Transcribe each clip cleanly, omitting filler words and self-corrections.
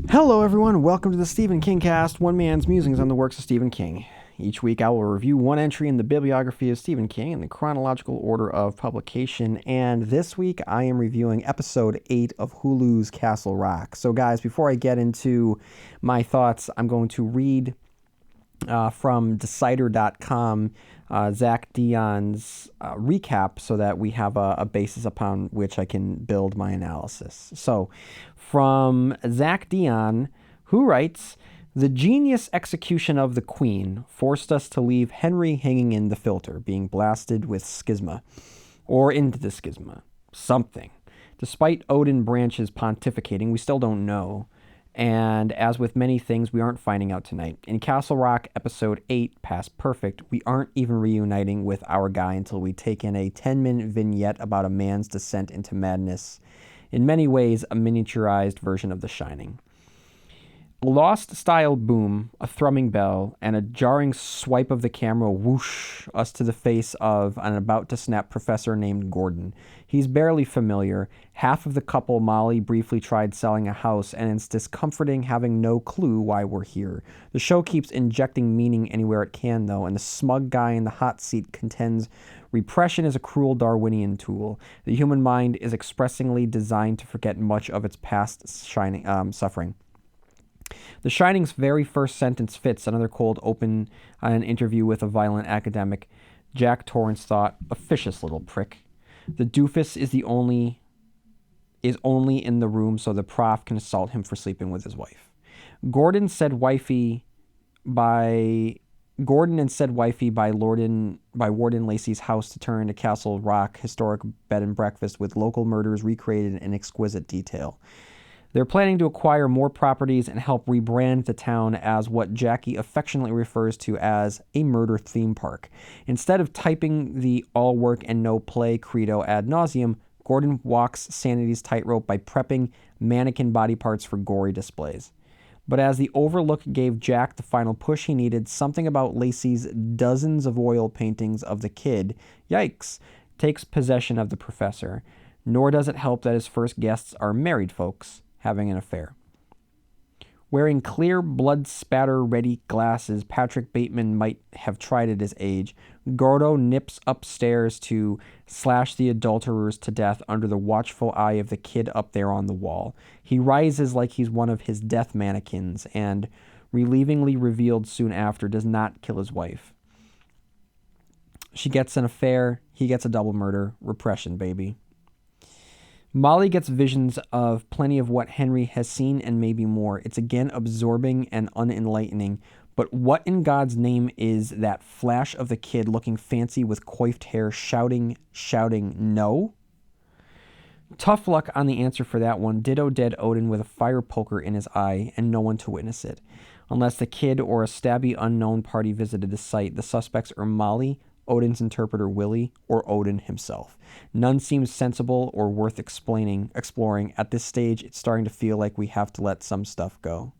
Hello, everyone. Welcome to the stephenkingcast, one man's musings on the works of Stephen King. Each week, I will review one entry in the bibliography of Stephen King in the chronological order of publication. And this week, I am reviewing episode 8 of Hulu's Castle Rock. So, guys, before I get into my thoughts, I'm going to read from Decider.com Zach Dion's recap so that we have a basis upon which I can build my analysis. So, from Zach Dion, who writes, "The genius execution of the Queen forced us to leave Henry hanging in the filter, being blasted with schisma, or into the schisma, something. Despite Odin Branch's pontificating, we still don't know. And as with many things, we aren't finding out tonight. In Castle Rock, episode 8, Past Perfect, we aren't even reuniting with our guy until we take in a 10-minute vignette about a man's descent into madness. In many ways, a miniaturized version of The Shining. A lost-style boom, a thrumming bell, and a jarring swipe of the camera whoosh us to the face of an about-to-snap professor named Gordon. He's barely familiar. Half of the couple, Molly, briefly tried selling a house, and it's discomforting having no clue why we're here. The show keeps injecting meaning anywhere it can, though, and the smug guy in the hot seat contends repression is a cruel Darwinian tool. The human mind is expressingly designed to forget much of its past suffering. The Shining's very first sentence fits another cold open on an interview with a violent academic. Jack Torrance thought, officious little prick. The doofus is only in the room so the prof can assault him for sleeping with his wife. Gordon and said wifey by Warden Lacey's house to turn into Castle Rock historic bed and breakfast with local murders recreated in exquisite detail. They're planning to acquire more properties and help rebrand the town as what Jackie affectionately refers to as a murder theme park. Instead of typing the all work and no play credo ad nauseum, Gordon walks sanity's tightrope by prepping mannequin body parts for gory displays. But as the overlook gave Jack the final push he needed, something about Lacey's dozens of oil paintings of the kid, yikes, takes possession of the professor. Nor does it help that his first guests are married folks having an affair. Wearing clear, blood-spatter-ready glasses Patrick Bateman might have tried at his age, Gordo nips upstairs to slash the adulterers to death under the watchful eye of the kid up there on the wall. He rises like he's one of his death mannequins and, relievingly revealed soon after, does not kill his wife. She gets an affair, he gets a double murder. Repression, baby. Molly gets visions of plenty of what Henry has seen and maybe more. It's again absorbing and unenlightening. But what in God's name is that flash of the kid looking fancy with coiffed hair shouting, no? Tough luck on the answer for that one. Ditto dead Odin with a fire poker in his eye and no one to witness it. Unless the kid or a stabby unknown party visited the site, the suspects are Molly, Odin's interpreter Willie, or Odin himself. None seems sensible or worth exploring. At this stage, it's starting to feel like we have to let some stuff go.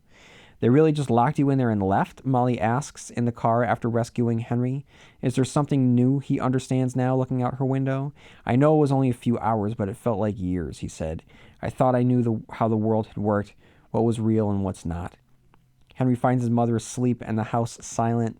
They really just locked you in there and left? Molly asks in the car after rescuing Henry. Is there something new he understands now looking out her window? I know it was only a few hours, but it felt like years, he said. I thought I knew how the world had worked, what was real and what's not. Henry finds his mother asleep and the house silent.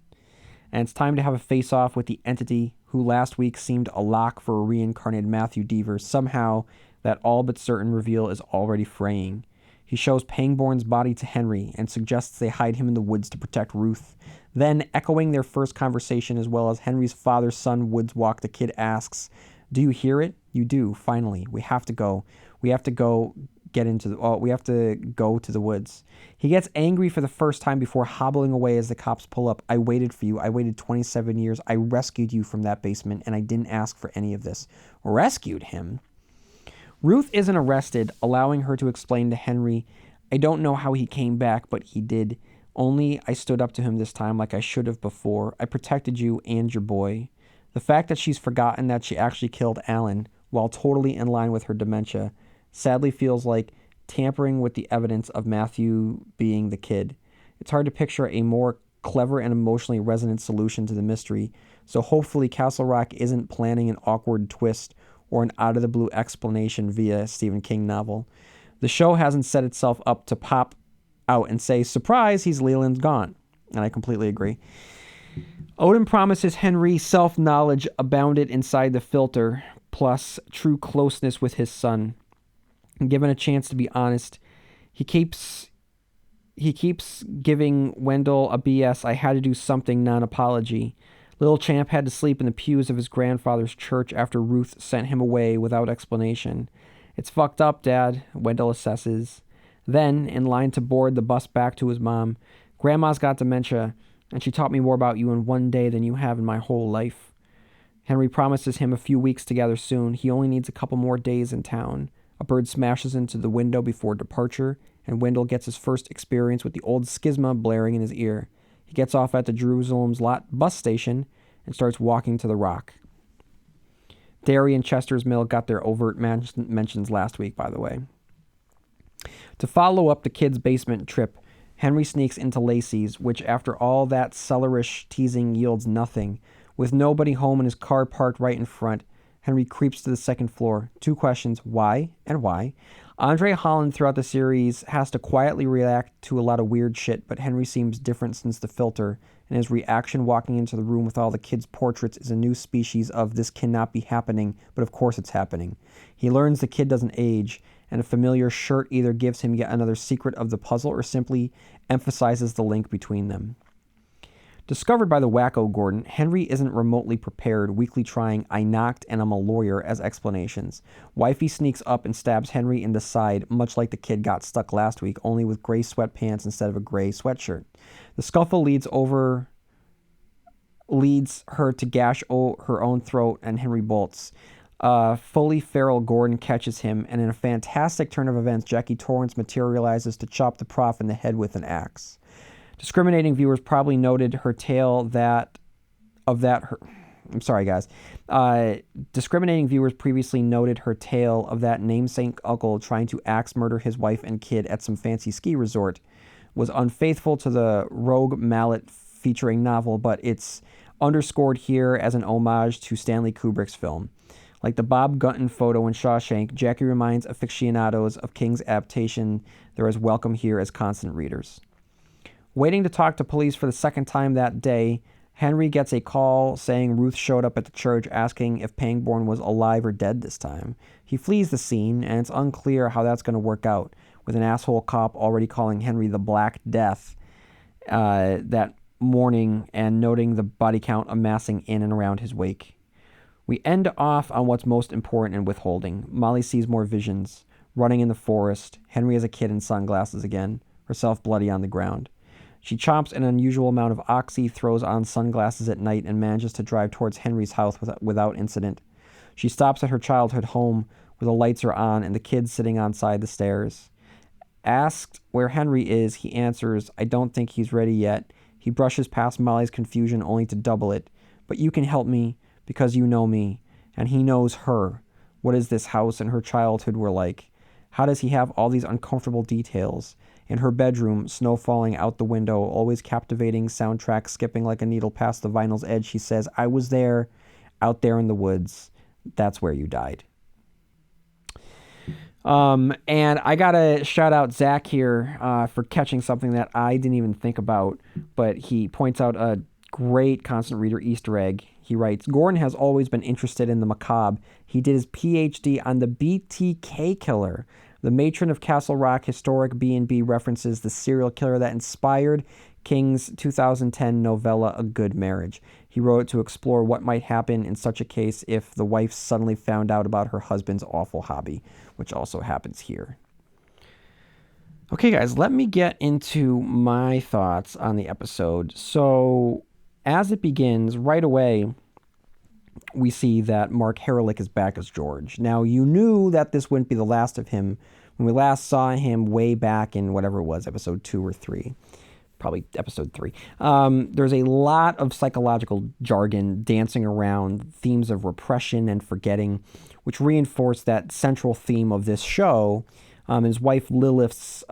And it's time to have a face-off with the entity who last week seemed a lock for a reincarnated Matthew Deaver. Somehow, that all but certain reveal is already fraying. He shows Pangborn's body to Henry and suggests they hide him in the woods to protect Ruth. Then, echoing their first conversation as well as Henry's father-son woods walk, the kid asks, "Do you hear it? You do, finally. We have to go. We have to go to the woods." He gets angry for the first time before hobbling away as the cops pull up. "I waited for you. I waited 27 years. I rescued you from that basement, and I didn't ask for any of this." Rescued him? Ruth isn't arrested, allowing her to explain to Henry, "I don't know how he came back, but he did. Only I stood up to him this time like I should have before. I protected you and your boy." The fact that she's forgotten that she actually killed Alan, while totally in line with her dementia, sadly feels like tampering with the evidence of Matthew being the kid. It's hard to picture a more clever and emotionally resonant solution to the mystery, so hopefully Castle Rock isn't planning an awkward twist or an out-of-the-blue explanation via a Stephen King novel. The show hasn't set itself up to pop out and say, surprise, he's Leland's gone. And I completely agree. Odin promises Henry self-knowledge abounded inside the filter, plus true closeness with his son. And given a chance to be honest, he keeps giving Wendell a BS I had to do something non-apology. Little Champ had to sleep in the pews of his grandfather's church after Ruth sent him away without explanation. It's fucked up, Dad, Wendell assesses. Then, in line to board the bus back to his mom, Grandma's got dementia, and she taught me more about you in one day than you have in my whole life. Henry promises him a few weeks together soon. He only needs a couple more days in town. A bird smashes into the window before departure, and Wendell gets his first experience with the old schisma blaring in his ear. He gets off at the Jerusalem's lot bus station and starts walking to the Rock. Derry and Chester's Mill got their overt mentions last week, by the way. To follow up the kids' basement trip, Henry sneaks into Lacey's, which after all that cellarish teasing yields nothing. With nobody home and his car parked right in front, Henry creeps to the second floor. 2 questions, why and why? Andre Holland throughout the series has to quietly react to a lot of weird shit, but Henry seems different since the filter, and his reaction walking into the room with all the kids' portraits is a new species of this cannot be happening, but of course it's happening. He learns the kid doesn't age, and a familiar shirt either gives him yet another secret of the puzzle or simply emphasizes the link between them. Discovered by the wacko Gordon, Henry isn't remotely prepared, weakly trying "I knocked and I'm a lawyer" as explanations. Wifey sneaks up and stabs Henry in the side, much like the kid got stuck last week, only with gray sweatpants instead of a gray sweatshirt. The scuffle leads her to gash her own throat, and Henry bolts. Fully feral Gordon catches him, and in a fantastic turn of events, Jackie Torrance materializes to chop the prof in the head with an axe. Discriminating viewers probably noted her tale discriminating viewers previously noted her tale of that namesake uncle trying to axe murder his wife and kid at some fancy ski resort was unfaithful to the Rogue Mallet featuring novel, but it's underscored here as an homage to Stanley Kubrick's film. Like the Bob Gunton photo in Shawshank, Jackie reminds aficionados of King's adaptation they're as welcome here as constant readers. Waiting to talk to police for the second time that day, Henry gets a call saying Ruth showed up at the church asking if Pangborn was alive or dead this time. He flees the scene, and it's unclear how that's going to work out, with an asshole cop already calling Henry the Black Death that morning and noting the body count amassing in and around his wake. We end off on what's most important in withholding. Molly sees more visions, running in the forest, Henry as a kid in sunglasses again, herself bloody on the ground. She chomps an unusual amount of oxy, throws on sunglasses at night, and manages to drive towards Henry's house without incident. She stops at her childhood home where the lights are on and the kids sitting outside the stairs. Asked where Henry is, he answers, "I don't think he's ready yet." He brushes past Molly's confusion only to double it. "But you can help me because you know me." And he knows her. What is this house and her childhood were like? How does he have all these uncomfortable details? In her bedroom, snow falling out the window, always captivating soundtrack skipping like a needle past the vinyl's edge, she says, "I was there, out there in the woods. That's where you died." And I gotta shout out Zach here for catching something that I didn't even think about, but he points out a great constant reader Easter egg. He writes, Gordon has always been interested in the macabre. He did his PhD on the BTK killer. The matron of Castle Rock historic B&B references the serial killer that inspired King's 2010 novella A Good Marriage. He wrote it to explore what might happen in such a case if the wife suddenly found out about her husband's awful hobby, which also happens here. Okay, guys, let me get into my thoughts on the episode. So, as it begins, right away, we see that Mark Herelick is back as George. Now, you knew that this wouldn't be the last of him when we last saw him way back in whatever it was, episode 2 or 3. Probably episode 3. There's a lot of psychological jargon dancing around themes of repression and forgetting, which reinforce that central theme of this show, his wife Lilith's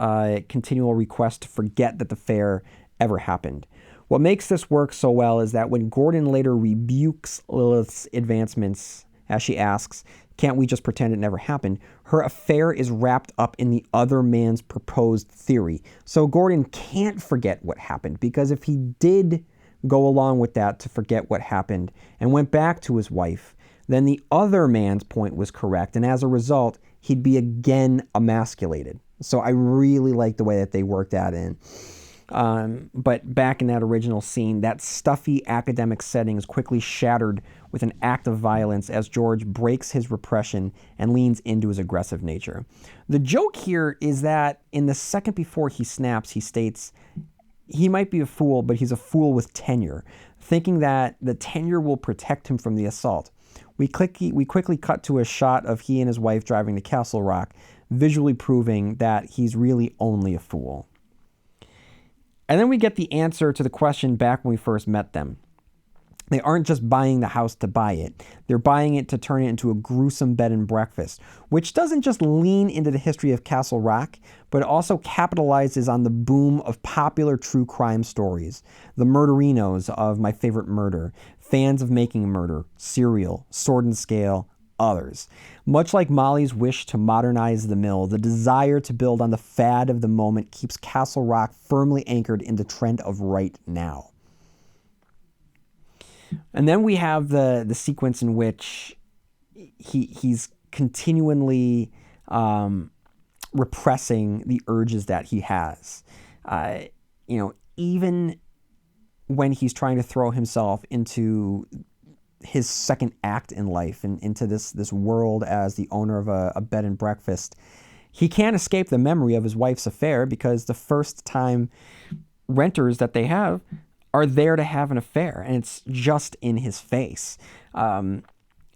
continual request to forget that the fair ever happened. What makes this work so well is that when Gordon later rebukes Lilith's advancements, as she asks, Can't we just pretend it never happened? Her affair is wrapped up in the other man's proposed theory. So Gordon can't forget what happened, because if he did go along with that to forget what happened and went back to his wife, then the other man's point was correct, and as a result, he'd be again emasculated. So I really like the way that they worked that in. But back in that original scene, that stuffy academic setting is quickly shattered with an act of violence as George breaks his repression and leans into his aggressive nature. The joke here is that in the second before he snaps, he states, he might be a fool, but he's a fool with tenure, thinking that the tenure will protect him from the assault. We quickly cut to a shot of he and his wife driving to Castle Rock, visually proving that he's really only a fool. And then we get the answer to the question back when we first met them. They aren't just buying the house to buy it. They're buying it to turn it into a gruesome bed and breakfast, which doesn't just lean into the history of Castle Rock, but it also capitalizes on the boom of popular true crime stories. The murderinos of My Favorite Murder, fans of Making a Murder, Serial, Sword and Scale, others. Much like Molly's wish to modernize the mill, the desire to build on the fad of the moment keeps Castle Rock firmly anchored in the trend of right now. And then we have the sequence in which he's continually repressing the urges that he has. Even when he's trying to throw himself into his second act in life and into this world as the owner of a bed and breakfast, he can't escape the memory of his wife's affair, because the first time renters that they have are there to have an affair, and it's just in his face. And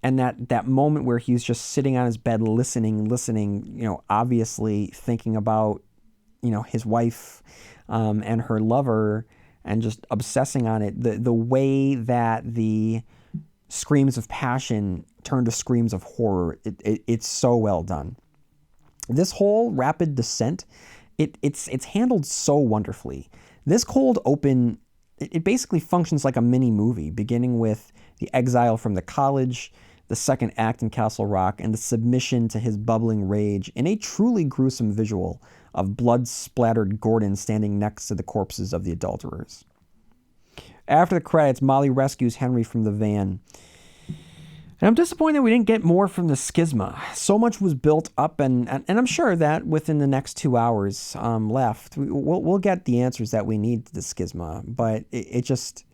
that moment where he's just sitting on his bed listening, obviously thinking about, his wife and her lover, and just obsessing on it. The way that the screams of passion turn to screams of horror, it's so well done. This whole rapid descent, it's handled so wonderfully. This cold open, it basically functions like a mini movie, beginning with the exile from the college, the second act in Castle Rock, and the submission to his bubbling rage in a truly gruesome visual of blood-splattered Gordon standing next to the corpses of the adulterers. After the credits, Molly rescues Henry from the van. And I'm disappointed we didn't get more from the schisma. So much was built up, and I'm sure that within the next 2 hours left, we'll get the answers that we need to the schisma. But it just,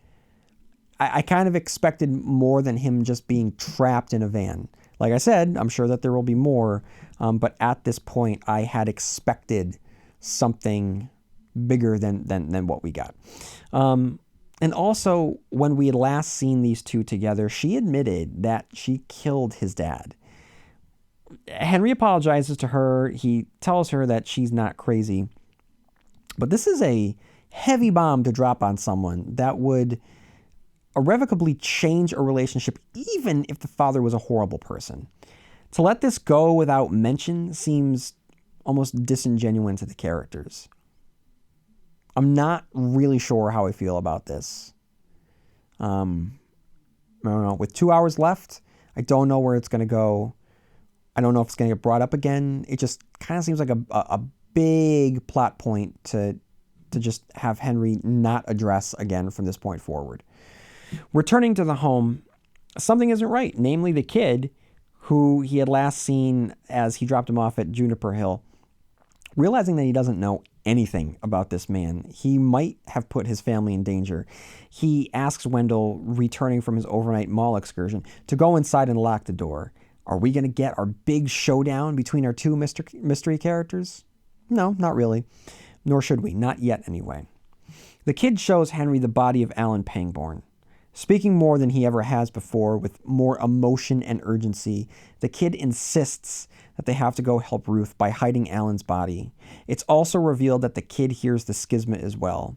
I kind of expected more than him just being trapped in a van. Like I said, I'm sure that there will be more, but at this point, I had expected something bigger than what we got. And also, when we had last seen these two together, she admitted that she killed his dad. Henry apologizes to her. He tells her that she's not crazy. But this is a heavy bomb to drop on someone that would irrevocably change a relationship, even if the father was a horrible person. To let this go without mention seems almost disingenuous to the characters. I'm not really sure how I feel about this. I don't know. With 2 hours left, I don't know where it's going to go. I don't know if it's going to get brought up again. It just kind of seems like a big plot point to just have Henry not address again from this point forward. Returning to the home, something isn't right. Namely, the kid who he had last seen as he dropped him off at Juniper Hill. Realizing that he doesn't know anything about this man, he might have put his family in danger. He asks Wendell, returning from his overnight mall excursion, to go inside and lock the door. Are we going to get our big showdown between our two mystery characters? No, not really. Nor should we. Not yet, anyway. The kid shows Henry the body of Alan Pangborn. Speaking more than he ever has before, with more emotion and urgency, the kid insists that they have to go help Ruth by hiding Alan's body. It's also revealed that the kid hears the schisma as well.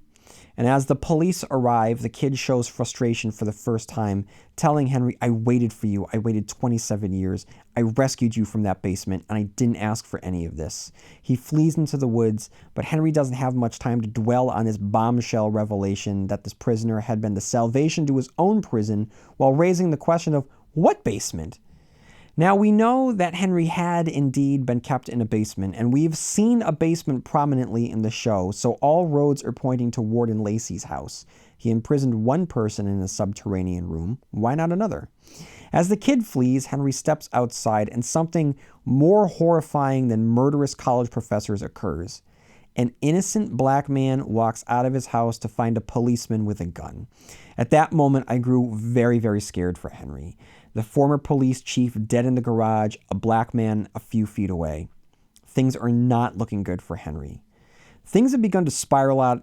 And as the police arrive, the kid shows frustration for the first time, telling Henry, I waited for you. I waited 27 years. I rescued you from that basement, and I didn't ask for any of this. He flees into the woods, but Henry doesn't have much time to dwell on his bombshell revelation that this prisoner had been the salvation to his own prison, while raising the question of what basement? Now, we know that Henry had indeed been kept in a basement, and we've seen a basement prominently in the show, so all roads are pointing to Warden Lacey's house. He imprisoned one person in a subterranean room. Why not another? As the kid flees, Henry steps outside, and something more horrifying than murderous college professors occurs. An innocent black man walks out of his house to find a policeman with a gun. At that moment, I grew very, very scared for Henry. The former police chief dead in the garage, a black man a few feet away. Things are not looking good for Henry. Things have begun to spiral out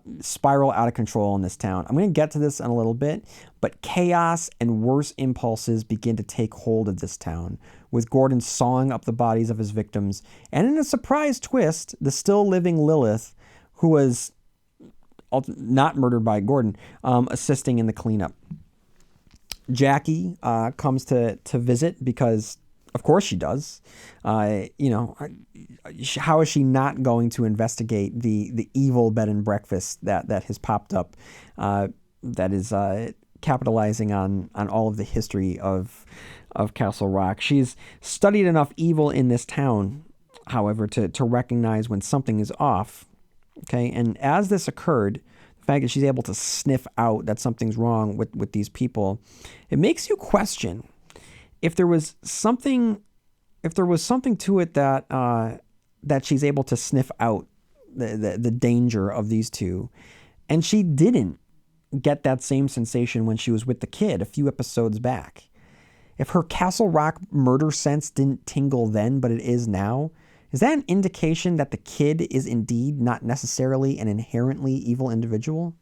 of control in this town. I'm going to get to this in a little bit, but chaos and worse impulses begin to take hold of this town, with Gordon sawing up the bodies of his victims, and in a surprise twist, the still living Lilith, who was not murdered by Gordon, assisting in the cleanup. Jackie comes to visit because, of course, she does. How is she not going to investigate the evil bed and breakfast that has popped up, that is capitalizing on all of the history of Castle Rock? She's studied enough evil in this town, however, to recognize when something is off. Okay, and as this occurred, the fact that she's able to sniff out that something's wrong with these people, it makes you question if there was something to it that she's able to sniff out the danger of these two, and she didn't get that same sensation when she was with the kid a few episodes back. If her Castle Rock murder sense didn't tingle then, but it is now, is that an indication that the kid is indeed not necessarily an inherently evil individual?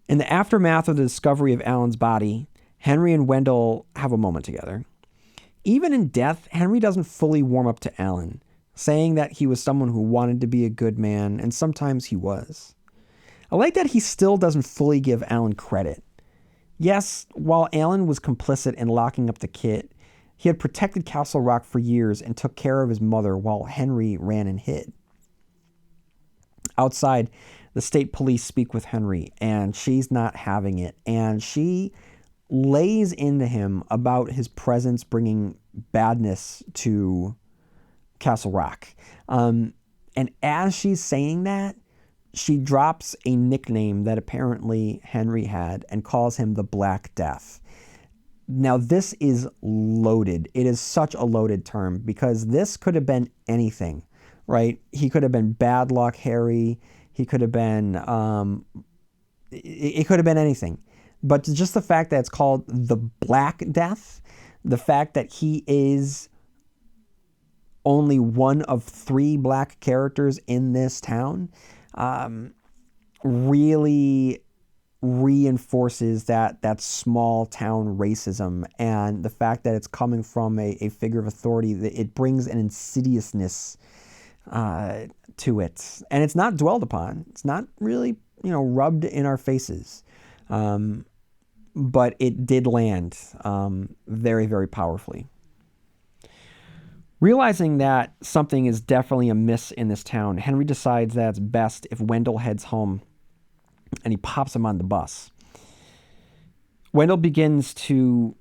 In the aftermath of the discovery of Alan's body, Henry and Wendell have a moment together. Even in death, Henry doesn't fully warm up to Alan, saying that he was someone who wanted to be a good man, and sometimes he was. I like that he still doesn't fully give Alan credit. Yes, while Alan was complicit in locking up the kid, he had protected Castle Rock for years and took care of his mother while Henry ran and hid. Outside, the state police speak with Henry, and she's not having it, and she lays into him about his presence bringing badness to Castle Rock. And as she's saying that, she drops a nickname that apparently Henry had and calls him the Black Death. Now, this is loaded. It is such a loaded term because this could have been anything, right? He could have been Bad Luck Harry. He could have been, it could have been anything. But just the fact that it's called the Black Death, the fact that he is only one of 3 black characters in this town, really reinforces that small town racism, and the fact that it's coming from a figure of authority, that it brings an insidiousness to it, and it's not dwelled upon. It's not really rubbed in our faces, but it did land very, very powerfully. Realizing that something is definitely amiss in this town, Henry decides that it's best if Wendell heads home, and he pops him on the bus. Wendell begins to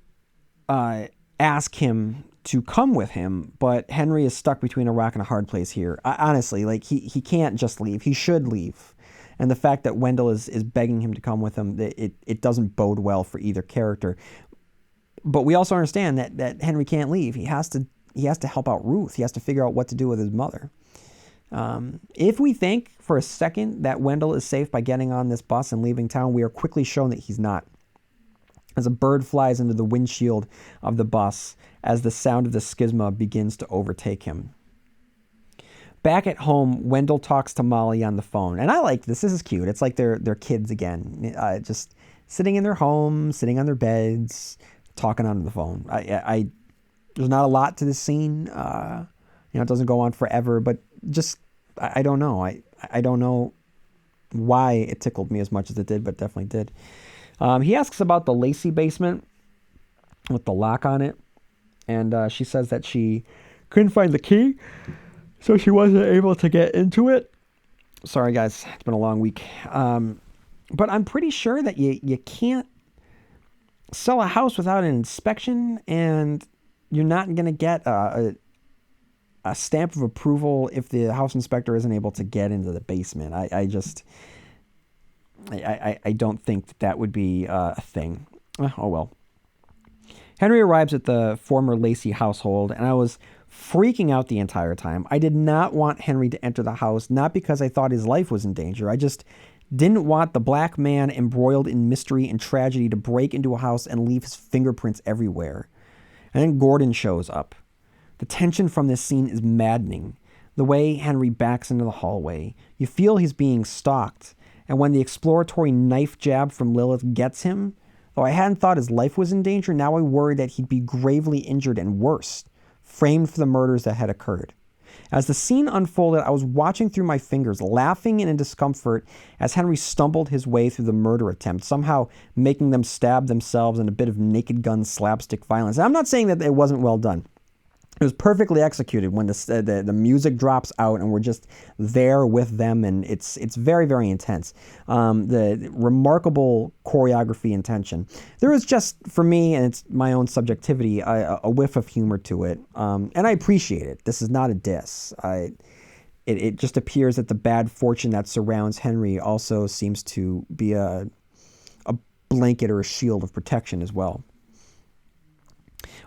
ask him to come with him, but Henry is stuck between a rock and a hard place here. Honestly, he can't just leave. He should leave. And the fact that Wendell is begging him to come with him, it doesn't bode well for either character. But we also understand that Henry can't leave. He has to help out Ruth. He has to figure out what to do with his mother. If we think for a second that Wendell is safe by getting on this bus and leaving town, we are quickly shown that he's not. As a bird flies into the windshield of the bus as the sound of the schisma begins to overtake him. Back at home, Wendell talks to Molly on the phone. And I like this. This is cute. It's like they're kids again. Just sitting in their home, sitting on their beds, talking on the phone. There's not a lot to this scene. It doesn't go on forever, but just, I don't know. I don't know why it tickled me as much as it did, but it definitely did. He asks about the Lacey basement with the lock on it. And she says that she couldn't find the key, so she wasn't able to get into it. Sorry, guys. It's been a long week. But I'm pretty sure that you can't sell a house without an inspection, and you're not going to get a stamp of approval if the house inspector isn't able to get into the basement. I don't think that would be a thing. Oh well. Henry arrives at the former Lacey household, and I was freaking out the entire time. I did not want Henry to enter the house, not because I thought his life was in danger. I just didn't want the black man embroiled in mystery and tragedy to break into a house and leave his fingerprints everywhere. And then Gordon shows up. The tension from this scene is maddening. The way Henry backs into the hallway, you feel he's being stalked. And when the exploratory knife jab from Lilith gets him, though I hadn't thought his life was in danger, now I worried that he'd be gravely injured and worse, framed for the murders that had occurred. As the scene unfolded, I was watching through my fingers, laughing in discomfort as Henry stumbled his way through the murder attempt, somehow making them stab themselves in a bit of Naked Gun slapstick violence. And I'm not saying that it wasn't well done. It was perfectly executed when the music drops out and we're just there with them, and it's very, very intense. The remarkable choreography and tension. There was just, for me, and it's my own subjectivity, a whiff of humor to it, and I appreciate it. This is not a diss. It just appears that the bad fortune that surrounds Henry also seems to be a blanket or a shield of protection as well.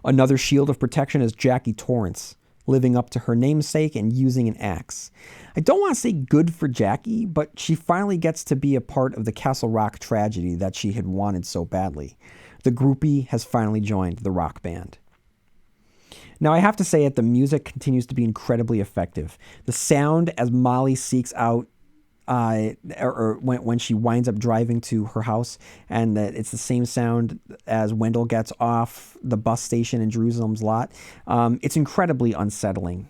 Another shield of protection is Jackie Torrance, living up to her namesake and using an axe. I don't want to say good for Jackie, but she finally gets to be a part of the Castle Rock tragedy that she had wanted so badly. The groupie has finally joined the rock band. Now, I have to say that the music continues to be incredibly effective. The sound as Molly seeks out or when she winds up driving to her house, and that it's the same sound as Wendell gets off the bus station in Jerusalem's Lot. It's incredibly unsettling.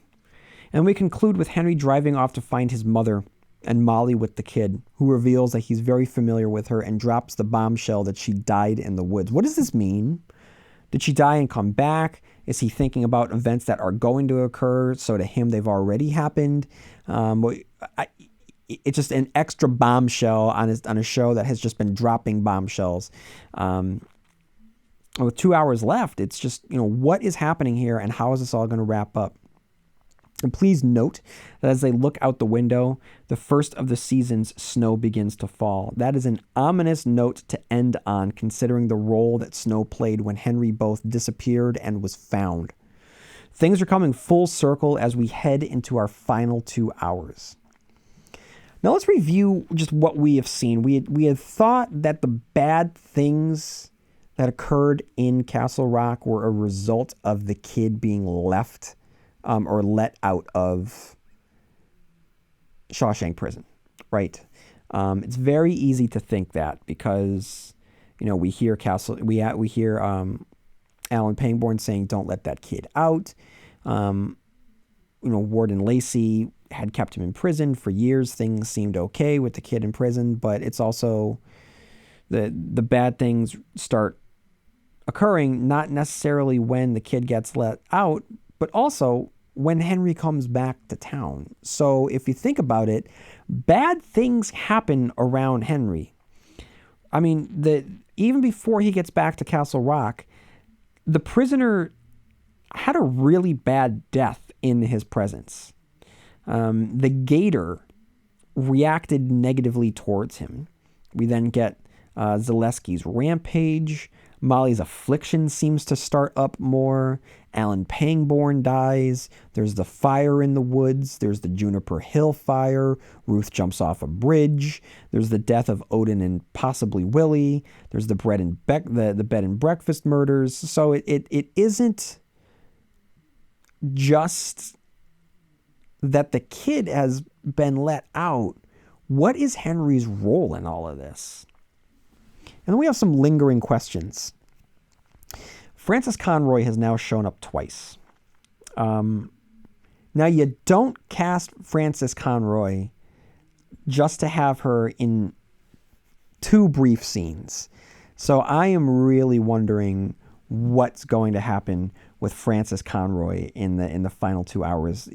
And we conclude with Henry driving off to find his mother and Molly with the kid, who reveals that he's very familiar with her and drops the bombshell that she died in the woods. What does this mean? Did she die and come back? Is he thinking about events that are going to occur, so to him they've already happened? It's just an extra bombshell on a show that has just been dropping bombshells. With 2 hours left, it's just, what is happening here and how is this all going to wrap up? And please note that as they look out the window, the first of the season's snow begins to fall. That is an ominous note to end on, considering the role that snow played when Henry both disappeared and was found. Things are coming full circle as we head into our final 2 hours. Now let's review just what we have seen. We had thought that the bad things that occurred in Castle Rock were a result of the kid being left or let out of Shawshank Prison, right? It's very easy to think that because we hear Alan Pangborn saying, "Don't let that kid out." Warden Lacey had kept him in prison for years. Things seemed okay with the kid in prison, but it's also the bad things start occurring not necessarily when the kid gets let out, but also when Henry comes back to town. So if you think about it, bad things happen around Henry. I mean, even before he gets back to Castle Rock, the prisoner had a really bad death in his presence. The gator reacted negatively towards him. We then get Zaleski's rampage. Molly's affliction seems to start up more. Alan Pangborn dies. There's the fire in the woods. There's the Juniper Hill fire. Ruth jumps off a bridge. There's the death of Odin and possibly Willie. There's the bed and breakfast murders. So it isn't just that the kid has been let out. What is Henry's role in all of this? And then we have some lingering questions. Frances Conroy has now shown up twice. Now, you don't cast Frances Conroy just to have her in 2 brief scenes. So I am really wondering what's going to happen with Frances Conroy in the final 2 hours.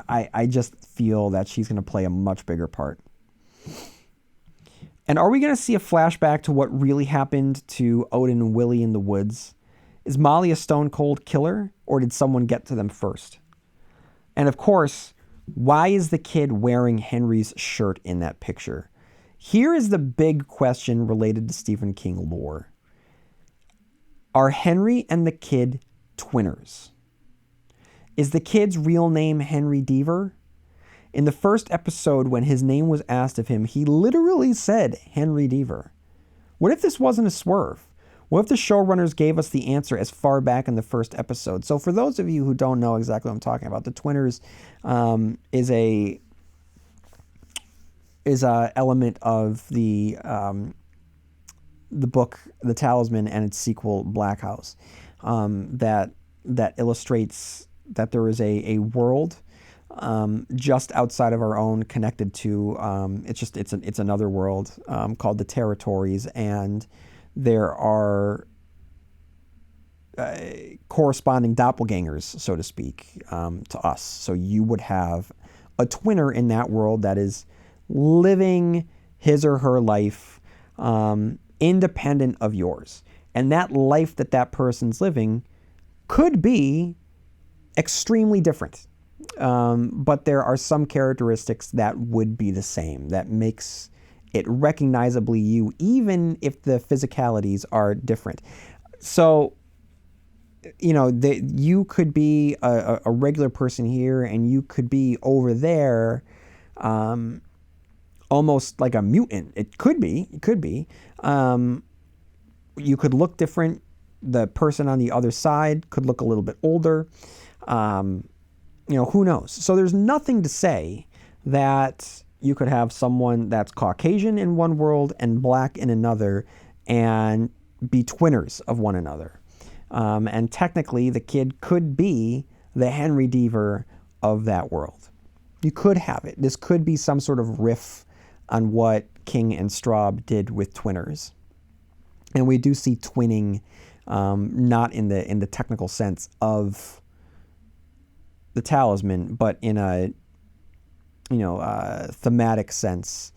I just feel that she's going to play a much bigger part. And are we going to see a flashback to what really happened to Odin and Willie in the woods? Is Molly a stone cold killer, or did someone get to them first? And of course, why is the kid wearing Henry's shirt in that picture? Here is the big question related to Stephen King lore. Are Henry and the kid twinners? Is the kid's real name Henry Deaver? In the first episode, when his name was asked of him, he literally said Henry Deaver. What if this wasn't a swerve? What if the showrunners gave us the answer as far back in the first episode? So for those of you who don't know exactly what I'm talking about, the Twinners is a element of the book The Talisman and its sequel Black House that illustrates that there is a world just outside of our own, connected to it's another world called the Territories, and there are corresponding doppelgangers, so to speak, to us. So you would have a twinner in that world that is living his or her life independent of yours. And that life that person's living could be extremely different. But there are some characteristics that would be the same, that makes it recognizably you, even if the physicalities are different. So, you could be a regular person here, and you could be over there, almost like a mutant. It could be. You could look different. The person on the other side could look a little bit older. Who knows? So there's nothing to say that you could have someone that's Caucasian in one world and black in another and be twinners of one another. And technically, the kid could be the Henry Deaver of that world. You could have it. This could be some sort of riff on what King and Straub did with twinners. And we do see twinning, not in the technical sense of the Talisman, but in a thematic sense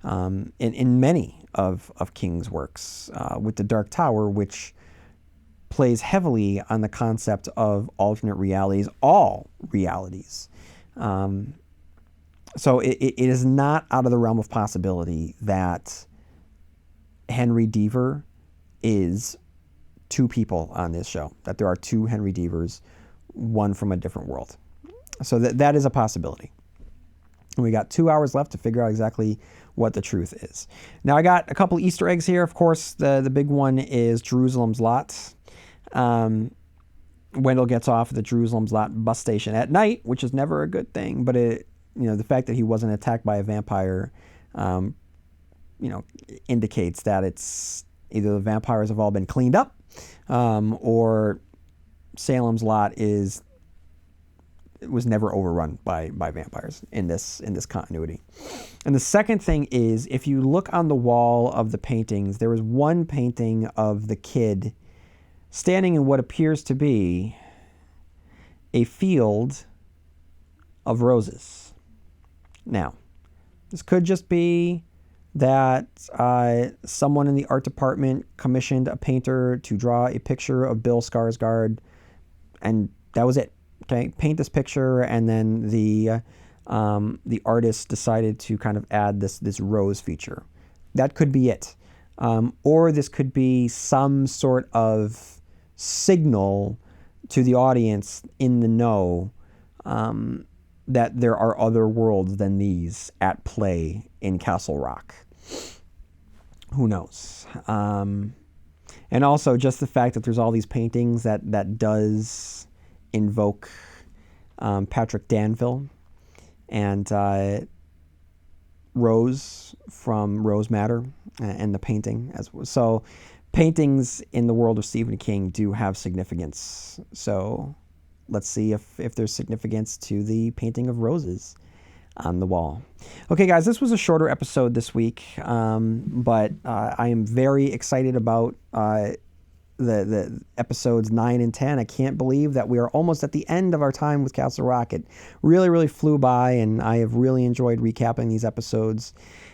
in many of King's works, with The Dark Tower, which plays heavily on the concept of alternate realities, all realities. So it is not out of the realm of possibility that Henry Deaver is two people on this show, that there are two Henry Deavers, one from a different world. So that is a possibility. And we got 2 hours left to figure out exactly what the truth is. Now, I got a couple Easter eggs here. Of course, the big one is Jerusalem's Lot. Wendell gets off at the Jerusalem's Lot bus station at night, which is never a good thing. But the fact that he wasn't attacked by a vampire, indicates that it's either the vampires have all been cleaned up, or Salem's Lot was never overrun by vampires in this continuity. And the second thing is, if you look on the wall of the paintings, there is one painting of the kid standing in what appears to be a field of roses. Now, this could just be that someone in the art department commissioned a painter to draw a picture of Bill Skarsgård, and that was it. Okay, paint this picture, and then the artist decided to kind of add this rose feature. That could be it. Or this could be some sort of signal to the audience in the know that there are other worlds than these at play in Castle Rock. Who knows? And also just the fact that there's all these paintings that does invoke Patrick Danville and Rose from Rose Matter and the painting. So paintings in the world of Stephen King do have significance. So let's see if there's significance to the painting of roses on the wall. Okay, guys, this was a shorter episode this week, but I am very excited about the episodes 9 and 10. I can't believe that we are almost at the end of our time with Castle Rock. It really, really flew by, and I have really enjoyed recapping these episodes.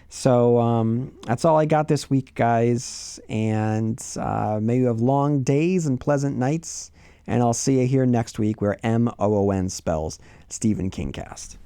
So that's all I got this week, guys. And may you have long days and pleasant nights. And I'll see you here next week where MOON spells Stephen King Cast.